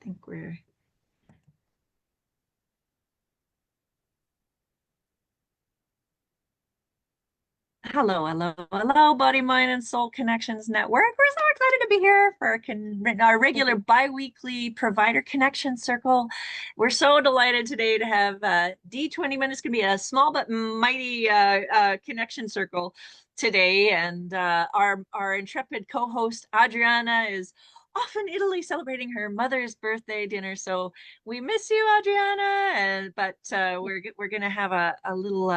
think we're... Hello, Body, Mind, and Soul Connections Network. We're so excited to be here for our regular bi-weekly provider connection circle. We're so delighted today to have Dee Twentyman. It's going to be a small but mighty connection circle today. And our intrepid co-host, Adriana, is off in Italy celebrating her mother's birthday dinner. So we miss you, Adriana, but we're gonna have a little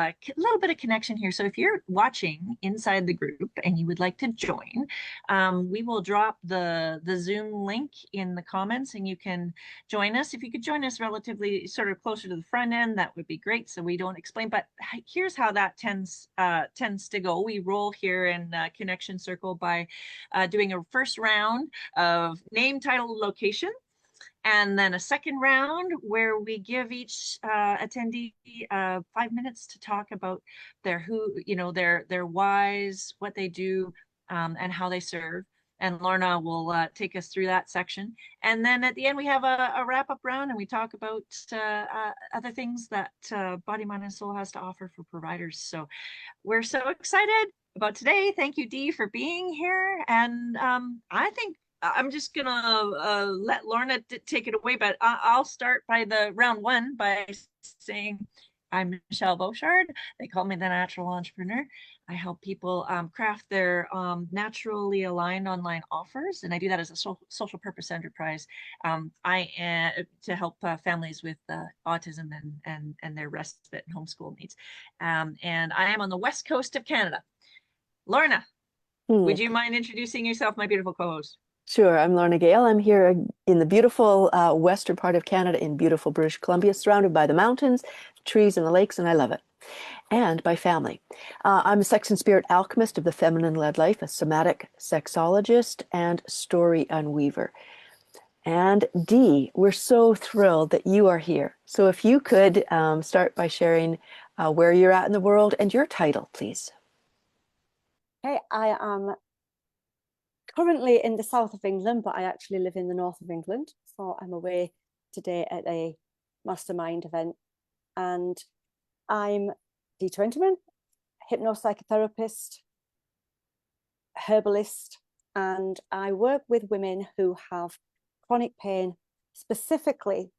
bit of connection here. So if you're watching inside the group and you would like to join, we will drop the Zoom link in the comments, and you can join us. If you could join us relatively sort of closer to the front end, that would be great. So we don't explain, but here's how that tends to go. We roll here in Connection Circle by doing a first round of name, title, location, and then a second round where we give each attendee 5 minutes to talk about their their whys, what they do, and how they serve. And Lorna will take us through that section. And then at the end, we have a wrap-up round, and we talk about other things that Body, Mind, and Soul has to offer for providers. So we're so excited about today. Thank you, Dee, for being here. And I think I'm just gonna let Lorna take it away, but I'll start by the round one by saying I'm Michelle Boshard. They call me the natural entrepreneur. I help people craft their naturally aligned online offers, and I do that as a social purpose enterprise. I am to help families with autism and their respite and homeschool needs. And I am on the west coast of Canada. Lorna, would you mind introducing yourself, my beautiful co-host? Sure, I'm Lorna Gale. I'm here in the beautiful western part of Canada in beautiful British Columbia, surrounded by the mountains, trees, and the lakes, and I love it. And by family. I'm a sex and spirit alchemist of the feminine-led life, a somatic sexologist, and story unweaver. And Dee, we're so thrilled that you are here. So if you could start by sharing where you're at in the world and your title, please. Hey, I am currently in the south of England, but I actually live in the north of England. So I'm away today at a mastermind event. And I'm Dee Twentyman, hypnopsychotherapist, herbalist, and I work with women who have chronic pain, specifically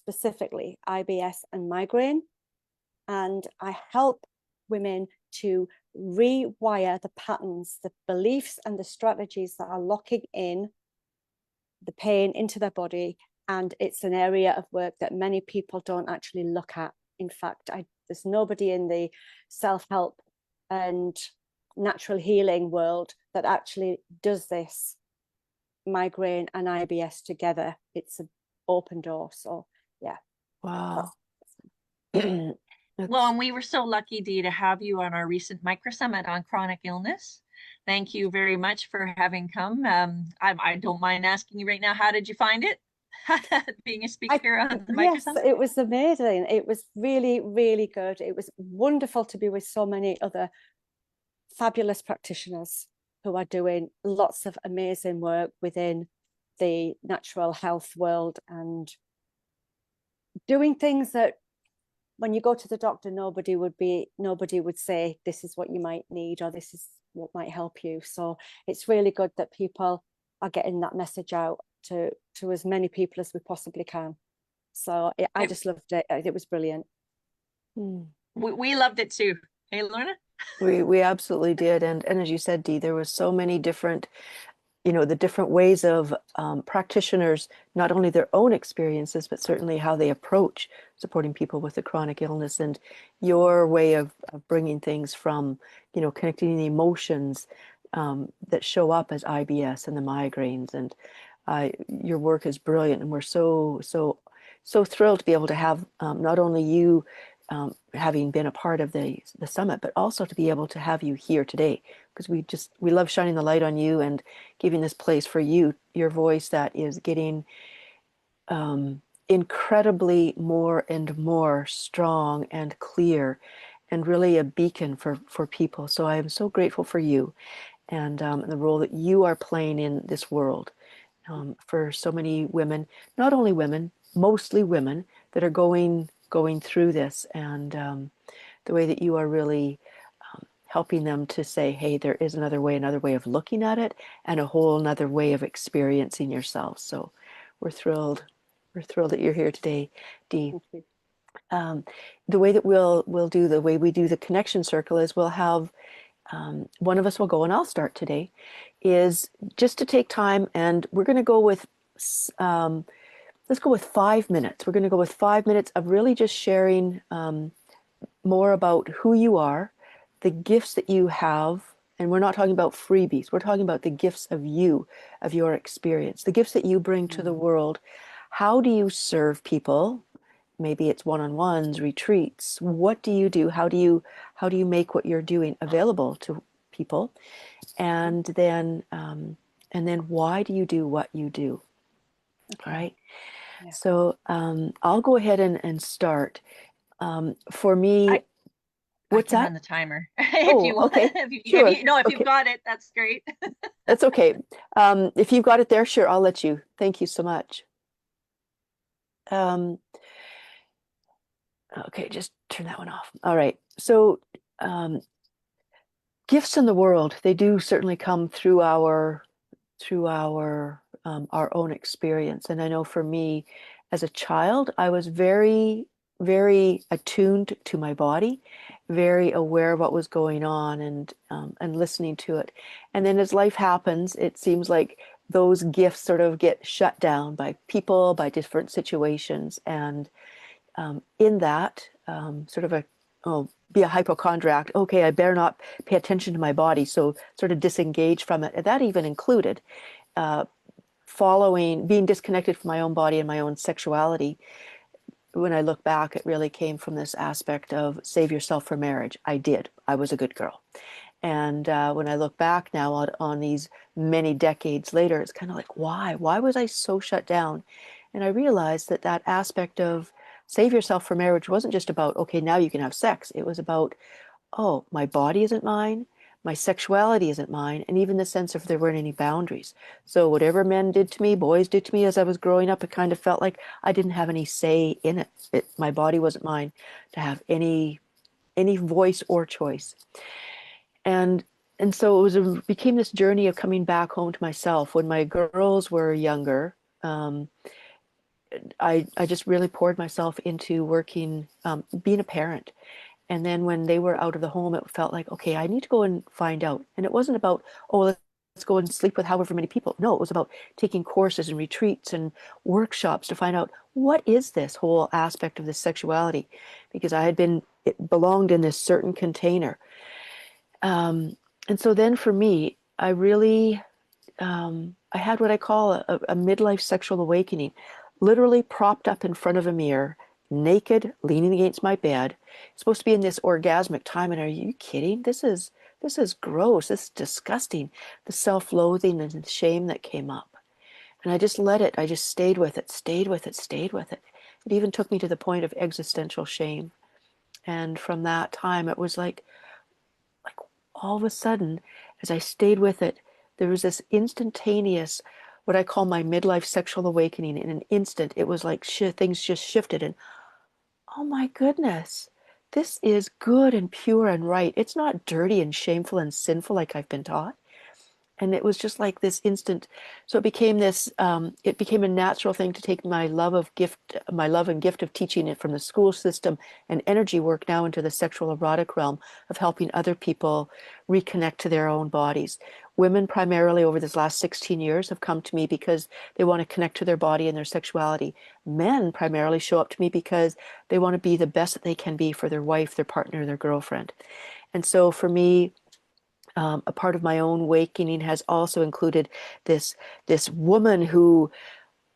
IBS and migraine. And I help women to rewire the patterns, the beliefs and the strategies that are locking in the pain into their body. And it's an area of work that many people don't actually look at. In fact, there's nobody in the self-help and natural healing world that actually does this migraine and IBS together. It's an open door. So yeah. Wow. Well, and we were so lucky, Dee, to have you on our recent Micro Summit on chronic illness. Thank you very much for having come. I don't mind asking you right now, how did you find it? Being a speaker on the Micro Summit? Yes, it was amazing. It was really, really good. It was wonderful to be with so many other fabulous practitioners who are doing lots of amazing work within the natural health world and doing things that when you go to the doctor, nobody would say this is what you might need or this is what might help you. So it's really good that people are getting that message out to as many people as we possibly can. So I just loved it. It was brilliant. We loved it too. Hey, Lorna? We absolutely did. And as you said, Dee, there was so many different, the different ways of practitioners, not only their own experiences, but certainly how they approach supporting people with a chronic illness, and your way of bringing things from, connecting the emotions that show up as IBS and the migraines. And your work is brilliant. And we're so thrilled to be able to have not only you having been a part of the summit, but also to be able to have you here today, because we love shining the light on you and giving this place for you, your voice that is getting incredibly more and more strong and clear, and really a beacon for people. So I am so grateful for you and the role that you are playing in this world. for so many women, not only women, mostly women that are going through this, and the way that you are really helping them to say, hey, there is another way of looking at it, and a whole another way of experiencing yourself. So we're thrilled. We're thrilled that you're here today, Dee. Thank you. The way that we'll do the way we do the connection circle is we'll have one of us will go, and I'll start today, is just to take time, and we're going to go with let's go with 5 minutes. We're going to go with 5 minutes of really just sharing more about who you are, the gifts that you have, and we're not talking about freebies. We're talking about the gifts of you, of your experience, the gifts that you bring to the world. How do you serve people? Maybe it's one-on-ones, retreats. What do you do? How do you make what you're doing available to people? And then why do you do what you do? Okay. All right. Yeah. So I'll go ahead and start. For me, I what's can that? run the timer if Oh, you want. okay. If Sure. you, no, if you've Okay. got it, that's great. That's okay. If you've got it there, sure, I'll let you. Thank you so much. Okay, just turn that one off. All right. So gifts in the world, they do certainly come through our own experience. And I know for me, as a child, I was very, very attuned to my body, very aware of what was going on, and listening to it. And then as life happens, it seems like those gifts sort of get shut down by people, by different situations, and in that sort of be a hypochondriac. Okay, I better not pay attention to my body, so sort of disengage from it. And that even included being disconnected from my own body and my own sexuality. When I look back, it really came from this aspect of save yourself for marriage. I was a good girl. And when I look back now on these many decades later, it's kind of like, why? Why was I so shut down? And I realized that aspect of save yourself for marriage wasn't just about, okay, now you can have sex. It was about, oh, my body isn't mine, my sexuality isn't mine, and even the sense of there weren't any boundaries. So whatever men did to me, boys did to me as I was growing up, it kind of felt like I didn't have any say in it. My body wasn't mine to have any voice or choice. And so became this journey of coming back home to myself. When my girls were younger, I just really poured myself into working, being a parent. And then when they were out of the home, it felt like, okay, I need to go and find out. And it wasn't about, oh, let's go and sleep with however many people. No, it was about taking courses and retreats and workshops to find out what is this whole aspect of this sexuality, because it belonged in this certain container. And so then for me, I really, I had what I call a midlife sexual awakening, literally propped up in front of a mirror, naked, leaning against my bed. It's supposed to be in this orgasmic time. And are you kidding? This is gross. This is disgusting. The self-loathing and the shame that came up. And I just let it. I just stayed with it, stayed with it, stayed with it. It even took me to the point of existential shame. And from that time, it was like all of a sudden, as I stayed with it, there was this instantaneous, what I call my midlife sexual awakening. In an instant, it was like things just shifted, and oh my goodness, this is good and pure and right. It's not dirty and shameful and sinful like I've been taught. And it was just like this instant. So it became a natural thing to take my love and gift of teaching it from the school system and energy work now into the sexual erotic realm of helping other people reconnect to their own bodies. Women primarily over this last 16 years have come to me because they want to connect to their body and their sexuality. Men primarily show up to me because they want to be the best that they can be for their wife, their partner, their girlfriend. And so for me, a part of my own awakening has also included this woman who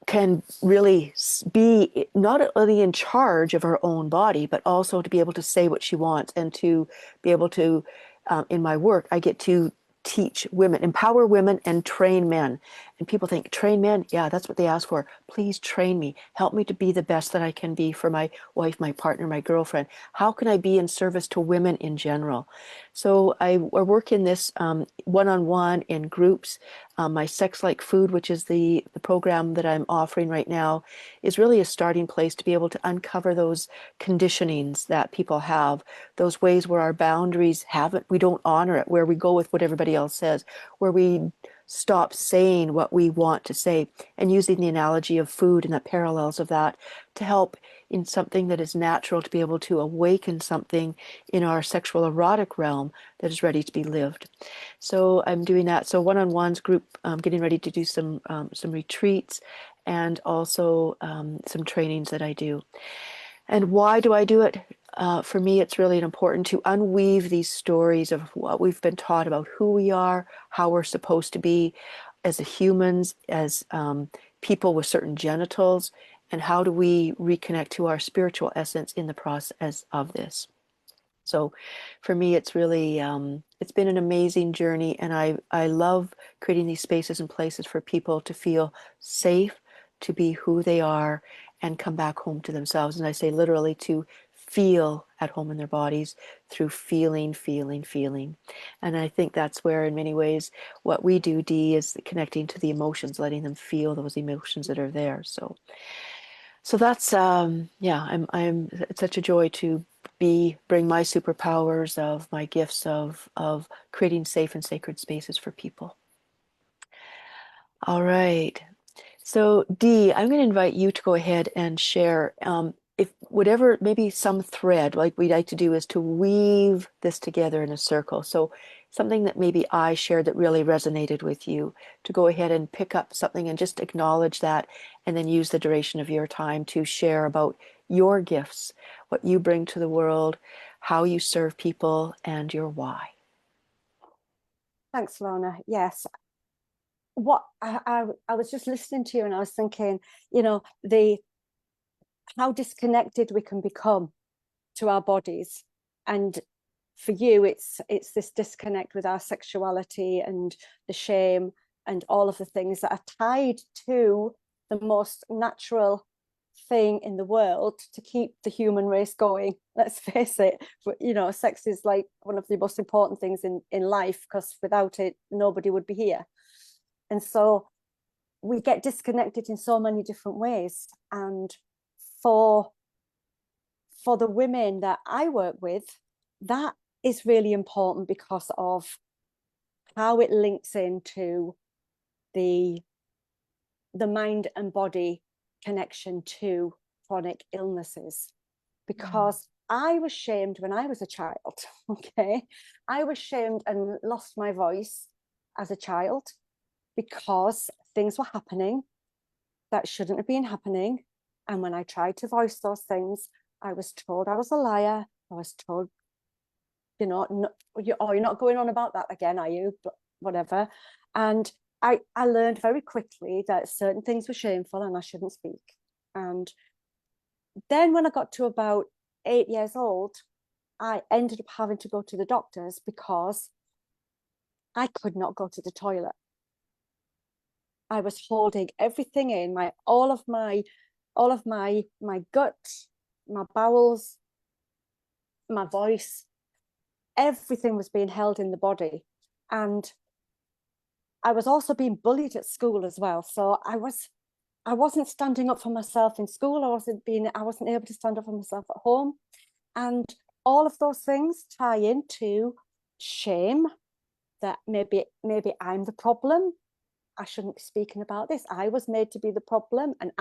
can really be not only in charge of her own body, but also to be able to say what she wants, and to be able to, in my work, I get to teach women, empower women, and train men. And people think, train men? Yeah, that's what they ask for. Please train me. Help me to be the best that I can be for my wife, my partner, my girlfriend. How can I be in service to women in general? So I work in this one-on-one in groups. My Sex Like Food, which is the program that I'm offering right now, is really a starting place to be able to uncover those conditionings that people have, those ways where our boundaries haven't, we don't honor it, where we go with what everybody else says, where we stop saying what we want to say, and using the analogy of food and the parallels of that to help in something that is natural, to be able to awaken something in our sexual erotic realm that is ready to be lived. So I'm doing that. So one-on-ones, group, getting ready to do some retreats, and also some trainings that I do. And why do I do it? For me, it's really important to unweave these stories of what we've been taught about who we are, how we're supposed to be as humans, as people with certain genitals, and how do we reconnect to our spiritual essence in the process of this. So for me, it's really, it's been an amazing journey, and I love creating these spaces and places for people to feel safe, to be who they are, and come back home to themselves. And I say literally to feel at home in their bodies through feeling, feeling, feeling. And I think that's where, in many ways, what we do, Dee, is connecting to the emotions, letting them feel those emotions that are there. So that's yeah, I'm it's such a joy to bring my superpowers of my gifts of creating safe and sacred spaces for people. All right. So Dee, I'm going to invite you to go ahead and share if whatever, maybe some thread like we'd like to do is to weave this together in a circle. So something that maybe I shared that really resonated with you, to go ahead and pick up something and just acknowledge that, and then use the duration of your time to share about your gifts, what you bring to the world, how you serve people, and your why. Thanks, Lorna. Yes. What I was just listening to you, and I was thinking, you know, how disconnected we can become to our bodies. And for you, it's this disconnect with our sexuality and the shame and all of the things that are tied to the most natural thing in the world to keep the human race going. Let's face it, you know, sex is like one of the most important things in life, because without it, nobody would be here. And so we get disconnected in so many different ways. And for the women that I work with, that is really important because of how it links into the mind and body connection to chronic illnesses. Because I was shamed when I was a child. Okay, I was shamed and lost my voice as a child because things were happening that shouldn't have been happening. And when I tried to voice those things, I was told I was a liar. I was told, you know, no, you're not going on about that again, are you? But whatever. And I learned very quickly that certain things were shameful and I shouldn't speak. And then when I got to about 8 years old, I ended up having to go to the doctors because I could not go to the toilet. I was holding everything in, all of my gut, my bowels, my voice, everything was being held in the body. And I was also being bullied at school as well. So I wasn't standing up for myself in school. I wasn't able to stand up for myself at home. And all of those things tie into shame, that maybe I'm the problem. I shouldn't be speaking about this. I was made to be the problem. And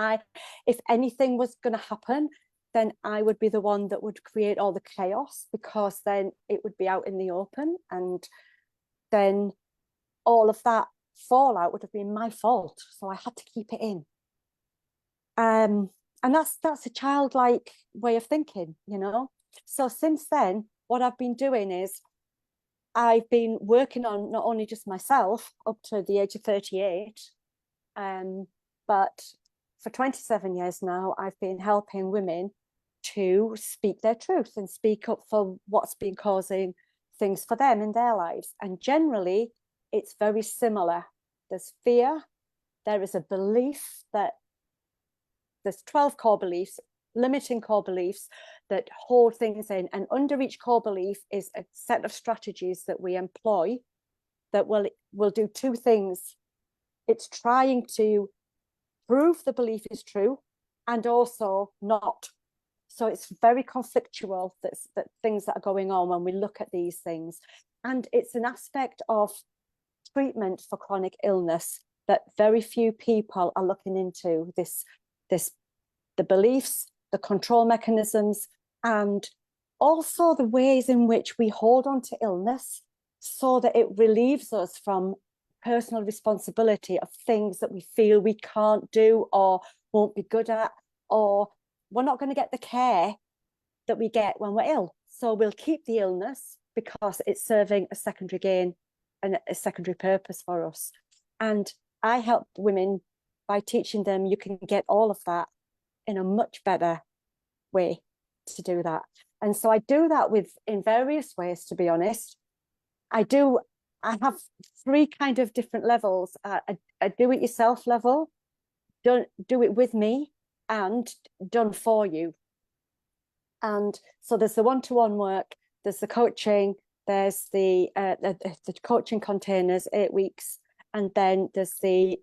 if anything was going to happen, then I would be the one that would create all the chaos, because then it would be out in the open. And then all of that fallout would have been my fault. So I had to keep it in. And that's a childlike way of thinking, you know. So since then, what I've been doing is I've been working on not only just myself up to the age of 38, but for 27 years now, I've been helping women to speak their truth and speak up for what's been causing things for them in their lives. And generally, it's very similar. There's fear. There is a belief that there's 12 core beliefs, limiting core beliefs that hold things in. And under each core belief is a set of strategies that we employ that will do two things. It's trying to prove the belief is true and also not. So it's very conflictual, that things that are going on when we look at these things. And it's an aspect of treatment for chronic illness that very few people are looking into, the beliefs, the control mechanisms, and also the ways in which we hold on to illness so that it relieves us from personal responsibility of things that we feel we can't do or won't be good at, or we're not going to get the care that we get when we're ill. So we'll keep the illness because it's serving a secondary gain and a secondary purpose for us. And I help women by teaching them you can get all of that in a much better way to do that. And so I do that in various ways, to be honest. I have three kind of different levels. A do-it-yourself level, do it with me, and done for you. And so there's the one-to-one work, there's the coaching, there's the coaching containers, 8 weeks, and then there's the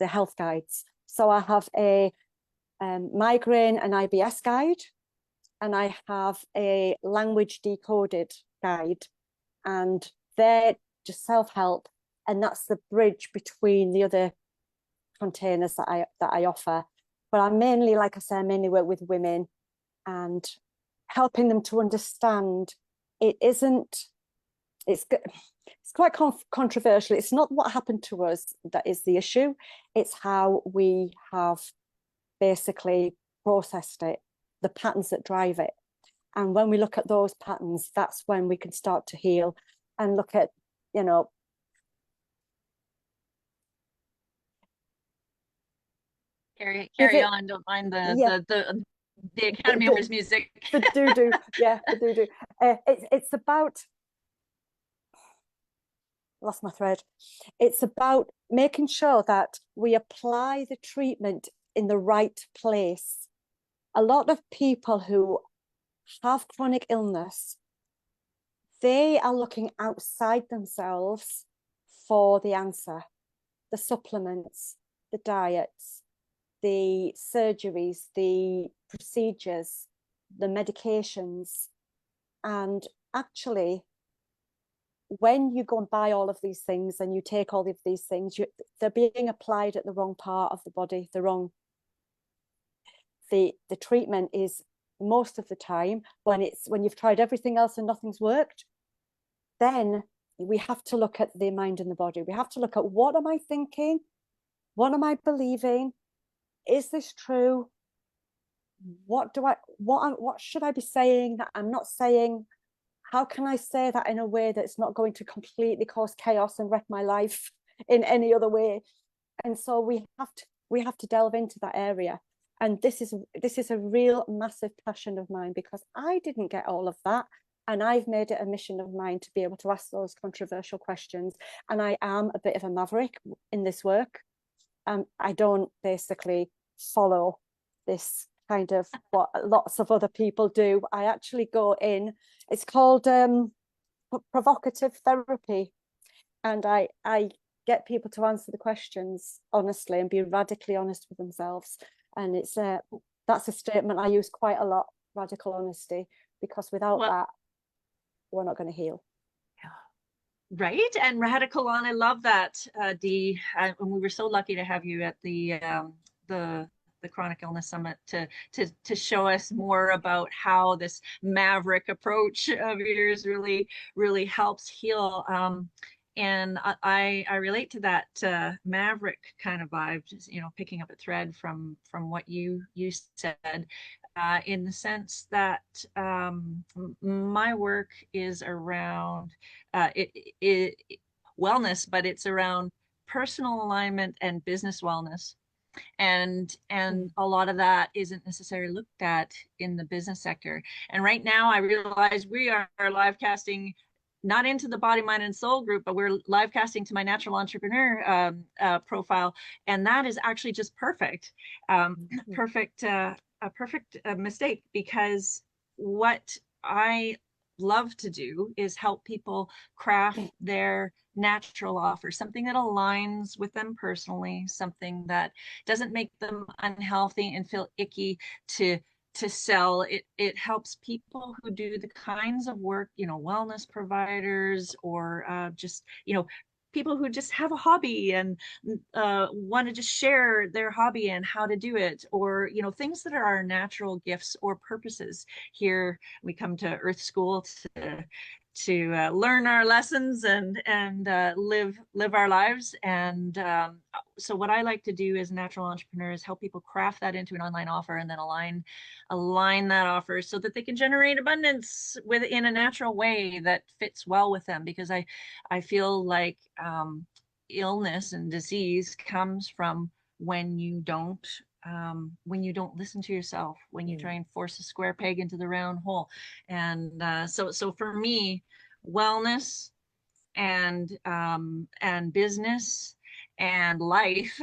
health guides. So I have a migraine and IBS guide, and I have a language decoded guide, and they're just self-help, and that's the bridge between the other containers that I offer. But I mainly, like I say, I mainly work with women and helping them to understand it's quite controversial. It's not what happened to us that is the issue. It's how we have basically processed it, the patterns that drive it. And when we look at those patterns, that's when we can start to heal and look at, Carry on. Don't mind the Academy Awards music. The doo-doo, yeah, the doo-doo. It's about, lost my thread. It's about making sure that we apply the treatment in the right place. A lot of people who have chronic illness, they are looking outside themselves for the answer. The supplements, the diets, the surgeries, the procedures, the medications. And actually, when you go and buy all of these things and you take all of these things, they're being applied at the wrong part of the body, the treatment is most of the time when you've tried everything else and nothing's worked, then we have to look at the mind and the body. We have to look at, what am I thinking? What am I believing? Is this true? What should I be saying that I'm not saying? How can I say that in a way that's not going to completely cause chaos and wreck my life in any other way? And so we have to delve into that area. And this is a real massive passion of mine, because I didn't get all of that. And I've made it a mission of mine to be able to ask those controversial questions. And I am a bit of a maverick in this work. I don't basically follow this kind of what lots of other people do. I actually go in, it's called provocative therapy. And I get people to answer the questions honestly and be radically honest with themselves. And that's a statement I use quite a lot, radical honesty, because without that, we're not going to heal. Right. And radical on, I love that, Dee. And we were so lucky to have you at the Chronic Illness Summit to show us more about how this maverick approach of yours really helps heal. And I relate to that maverick kind of vibe, just, picking up a thread from what you said, in the sense that my work is around wellness, but it's around personal alignment and business wellness. And a lot of that isn't necessarily looked at in the business sector. And right now I realize we are live casting not into the body, mind, and soul group, but we're live casting to my natural entrepreneur profile. And that is actually just perfect. A perfect mistake, because what I love to do is help people craft their natural offer, something that aligns with them personally, something that doesn't make them unhealthy and feel icky to sell. It helps people who do the kinds of work, wellness providers, or just people who just have a hobby and want to just share their hobby and how to do it, or things that are our natural gifts or purposes. Here we come to Earth School to learn our lessons and live our lives. And so what I like to do as a natural entrepreneur is help people craft that into an online offer, and then align that offer so that they can generate abundance within a natural way that fits well with them. Because I feel like illness and disease comes from when you don't listen to yourself, when you try and force a square peg into the round hole. And so for me, wellness and business and life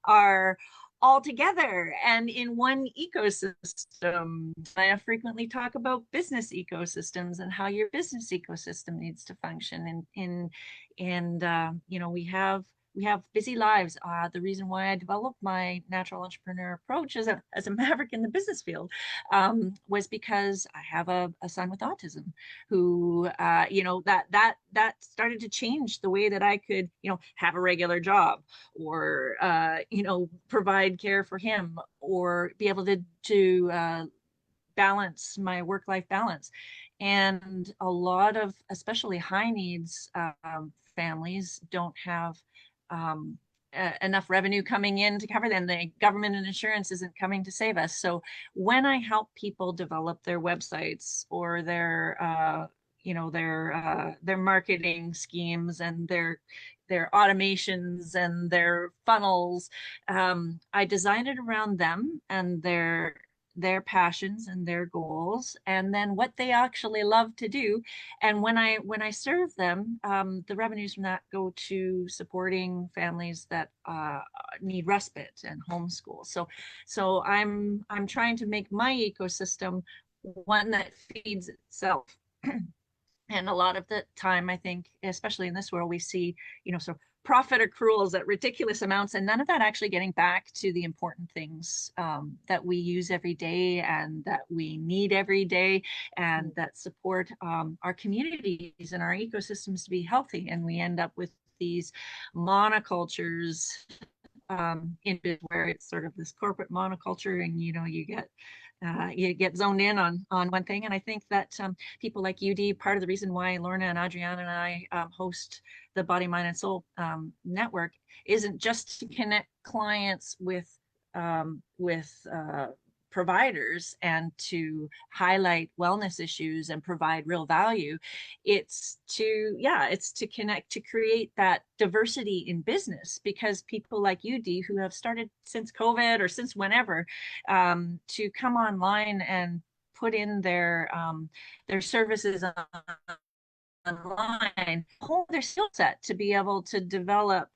are all together and in one ecosystem. I frequently talk about business ecosystems and how your business ecosystem needs to function. And we have busy lives. The reason why I developed my natural entrepreneur approach as a maverick in the business field was because I have a son with autism who, that started to change the way that I could, have a regular job, or, provide care for him, or be able to balance my work-life balance. And a lot of, especially high needs families, don't have um, enough revenue coming in to cover them. The government and insurance isn't coming to save us. So when I help people develop their websites or their marketing schemes and their automations and their funnels, I design it around them and their passions and their goals, and then what they actually love to do. And when I serve them, the revenues from that go to supporting families that need respite and homeschool. So I'm trying to make my ecosystem one that feeds itself. And a lot of the time, I think, especially in this world, we see, sort of profit accruals at ridiculous amounts, and none of that actually getting back to the important things that we use every day and that we need every day, and that support our communities and our ecosystems to be healthy. And we end up with these monocultures in where it's sort of this corporate monoculture, and you get zoned in on one thing. And I think that people like you, Dee, part of the reason why Lorna and Adriana and I host the Body, Mind, and Soul network isn't just to connect clients with providers and to highlight wellness issues and provide real value. It's to connect, to create that diversity in business, because people like you, Dee, who have started since COVID or since whenever, to come online and put in their services online, hold their skill set to be able to develop,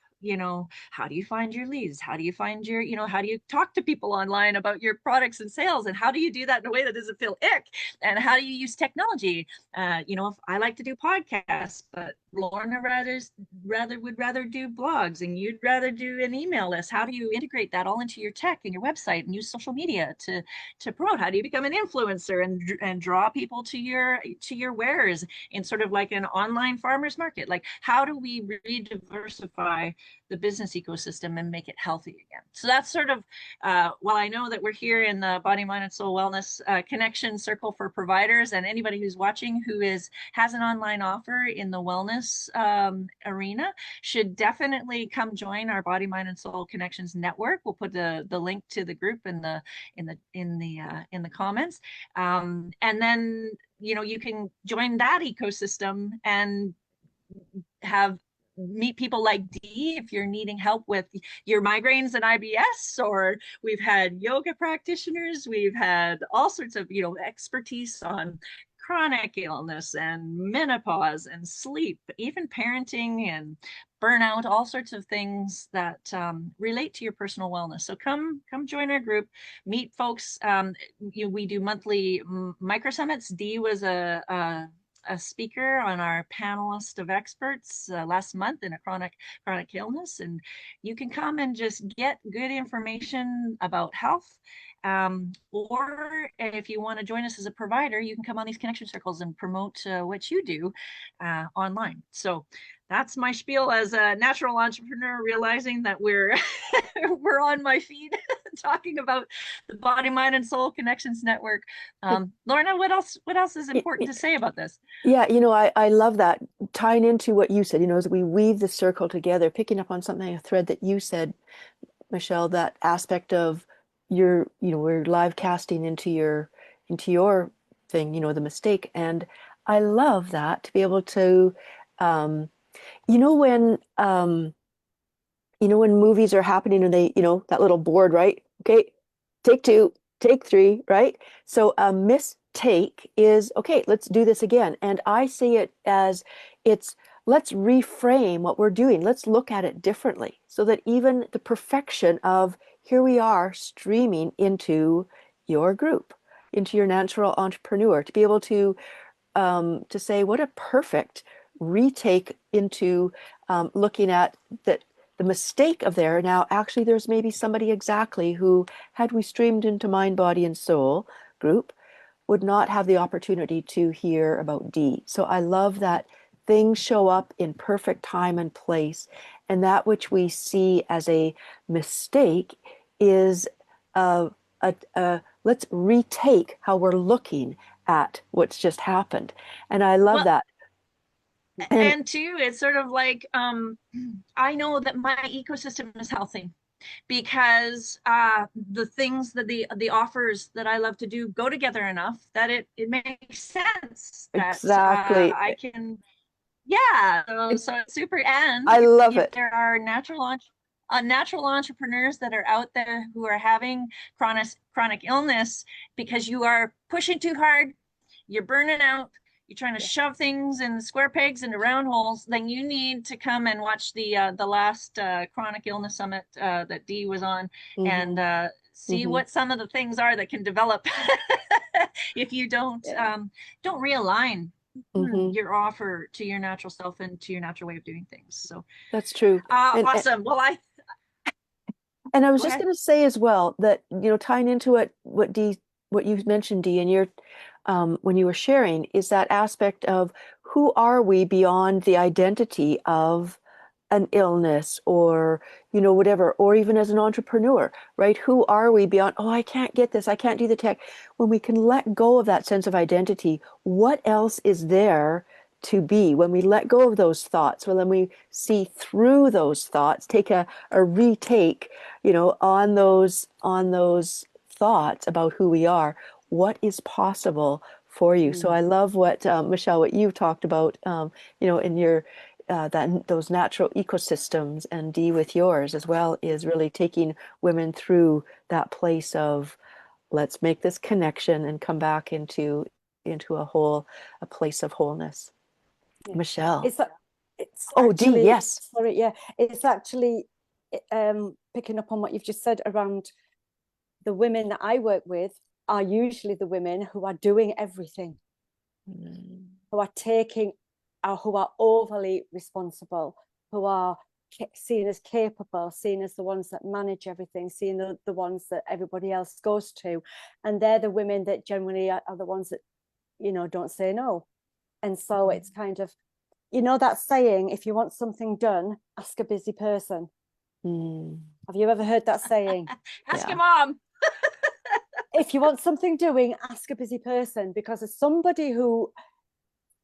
how do you find your leads? How do you find how do you talk to people online about your products and sales? And how do you do that in a way that doesn't feel ick? And how do you use technology? If I like to do podcasts, but Lorna would rather do blogs, and you'd rather do an email list. How do you integrate that all into your tech and your website and use social media to promote? How do you become an influencer and draw people to your wares in sort of like an online farmers market? Like, how do we re-diversify the business ecosystem and make it healthy again? So that's sort of, while I know that we're here in the Body, Mind, and Soul Wellness Connection Circle for providers, and anybody who's watching who has an online offer in the wellness arena should definitely come join our Body, Mind, and Soul Connections network. We'll put the link to the group in the comments, and then you can join that ecosystem and meet people like Dee if you're needing help with your migraines and IBS. Or we've had yoga practitioners, we've had all sorts of expertise on chronic illness and menopause and sleep, even parenting and burnout, all sorts of things that relate to your personal wellness. So come join our group, meet folks. We do monthly micro summits. Dee was a speaker on our panelist of experts last month in a chronic illness, and you can come and just get good information about health. Or if you want to join us as a provider, you can come on these connection circles and promote what you do online. So that's my spiel as a natural entrepreneur, realizing that we're we're on my feed talking about the Body, Mind, and Soul Connections Network. Lorna, what else is important to say about this? Yeah, I love that, tying into what you said, as we weave the circle together, picking up on something, a thread that you said, Michelle, that aspect of we're live casting into your thing, the mistake. And I love that, to be able to, um, you know, when, um, when movies are happening and they, that little board, right? Okay, take two, take three, right? So a mistake is, okay, let's do this again. And I see it as let's reframe what we're doing. Let's look at it differently, so that even the perfection of, here we are streaming into your group, into your natural entrepreneur, to be able to say, what a perfect retake into looking at that, the mistake of there. Now, actually, there's maybe somebody exactly who, had we streamed into Mind, Body, and Soul group, would not have the opportunity to hear about Dee. So I love that things show up in perfect time and place, and that which we see as a mistake is let's retake how we're looking at what's just happened. And I love Well, that. and two, it's sort of like I know that my ecosystem is healthy because the things that the offers that I love to do go together enough that it makes sense that Exactly. I can, yeah. So it's super. And I love if it. there are natural entrepreneurs that are out there who are having chronic illness because you are pushing too hard, you're burning out, you're trying to shove things in the square pegs into round holes, then you need to come and watch the last chronic illness summit that Dee was on, and see what some of the things are that can develop if you don't realign your offer to your natural self and to your natural way of doing things. So That's true. awesome. Well, And I was go just ahead. going to say as well that, tying into it, what you mentioned, Dee, and your when you were sharing, is that aspect of, who are we beyond the identity of an illness, or whatever, or even as an entrepreneur, right? Who are we beyond, oh, I can't get this, I can't do the tech. When we can let go of that sense of identity, what else is there to be? When we let go of those thoughts, when we see through those thoughts, take a retake, on those thoughts about who we are, what is possible for you. So I love what Michelle, what you've talked about, in your those natural ecosystems, and Dee with yours as well, is really taking women through that place of, let's make this connection and come back into a place of wholeness. Yeah. Michelle. It's Oh, Dee, actually, yes. sorry, yeah, it's actually picking up on what you've just said around the women that I work with are usually the women who are doing everything, who are taking, who are overly responsible, who are seen as capable, seen as the ones that manage everything, seen the ones that everybody else goes to. And they're the women that generally are the ones that, don't say no. And so it's kind of, that saying, if you want something done, ask a busy person. Have you ever heard that saying? Ask your mom. If you want something doing, ask a busy person, because as somebody who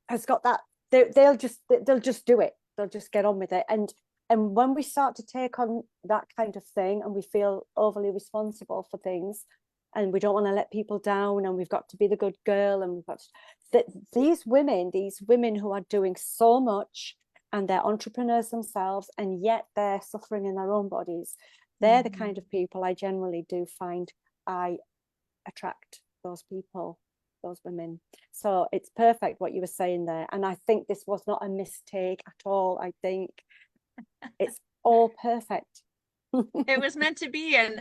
has got that, they'll just do it. They'll just get on with it. And when we start to take on that kind of thing, and we feel overly responsible for things, and we don't want to let people down, and we've got to be the good girl, and we've got that, these women who are doing so much, and they're entrepreneurs themselves, and yet they're suffering in their own bodies, they're the kind of people I generally do find I attract those people. those women. So it's perfect what you were saying there. And I think this was not a mistake at all. I think it's all perfect. It was meant to be, and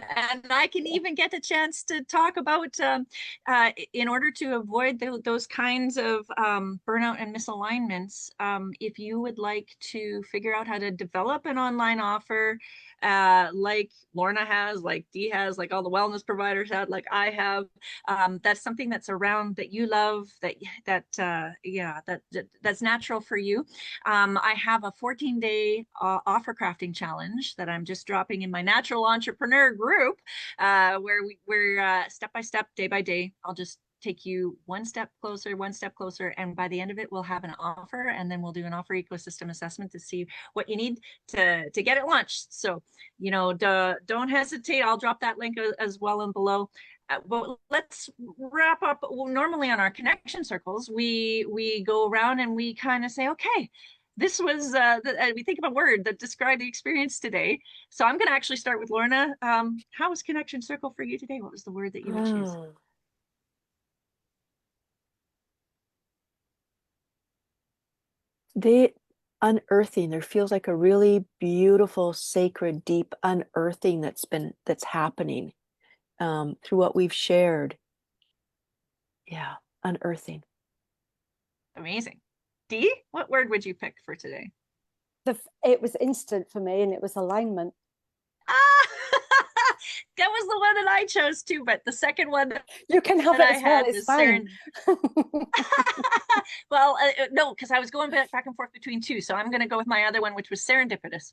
I can even get a chance to talk about in order to avoid those kinds of burnout and misalignments. If you would like to figure out how to develop an online offer, like Lorna has, like Dee has, like all the wellness providers have, like I have, that's something that's around that you love, that's natural for you. I have a 14-day offer crafting challenge that I'm just dropping in my natural entrepreneur group, where we're step by step, day by day. I'll just take you one step closer, and by the end of it, we'll have an offer, and then we'll do an offer ecosystem assessment to see what you need to get it launched. So, don't hesitate. I'll drop that link as well in below. But let's wrap up. Well, normally on our connection circles, we go around and we kind of say, okay, this was we think of a word that described the experience today. So I'm going to actually start with Lorna. How was connection circle for you today? What was the word that you would choose? Oh, they unearthing, there feels like a really beautiful, sacred, deep unearthing that's happening through what we've shared. Yeah, unearthing. Amazing. Dee, what word would you pick for today? It was instant for me, and it was alignment. Ah, that was the one that I chose too, but the second one You can have that it I as well. had It's was fine. well, no, because I was going back and forth between two. So I'm going to go with my other one, which was serendipitous.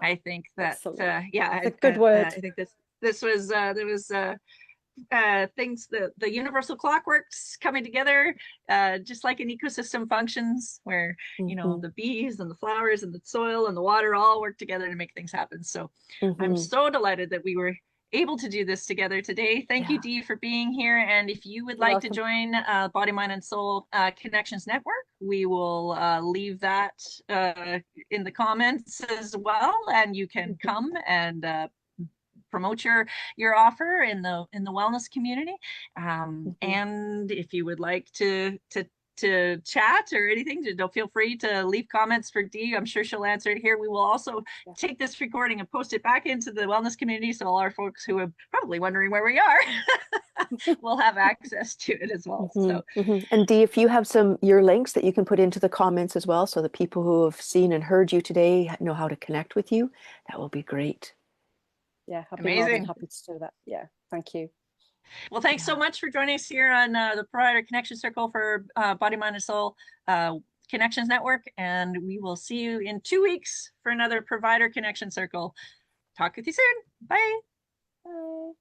I think that, Excellent. yeah, It's a good word. I think this was there was things the universal clockworks coming together, just like an ecosystem functions, where Mhm, the bees and the flowers and the soil and the water all work together to make things happen. So I'm mhm. so delighted that we were able to do this together today. Thank you, Yeah, Dee, for being here. And if you would You're like to welcome. join Body, Mind, and Soul Connections Network, we will leave that in the comments as well. And you can come and promote your offer in the wellness community. Mhm. And if you would like to chat or anything, don't feel free to leave comments for Dee. I'm sure she'll answer it here. We will also Yeah. take this recording and post it back into the wellness community, so all our folks who are probably wondering where we are will have access to it as well. mhm, So mhm. And Dee, if you have your links that you can put into the comments as well, so the people who have seen and heard you today know how to connect with you, that will be great. Yeah, I'd be more than amazing. happy to do that. Yeah, thank you. Well, thanks so Yeah. much for joining us here on the Provider Connection Circle for Body, Mind, and Soul Connections Network. And we will see you in 2 weeks for another Provider Connection Circle. Talk with you soon. Bye. Bye.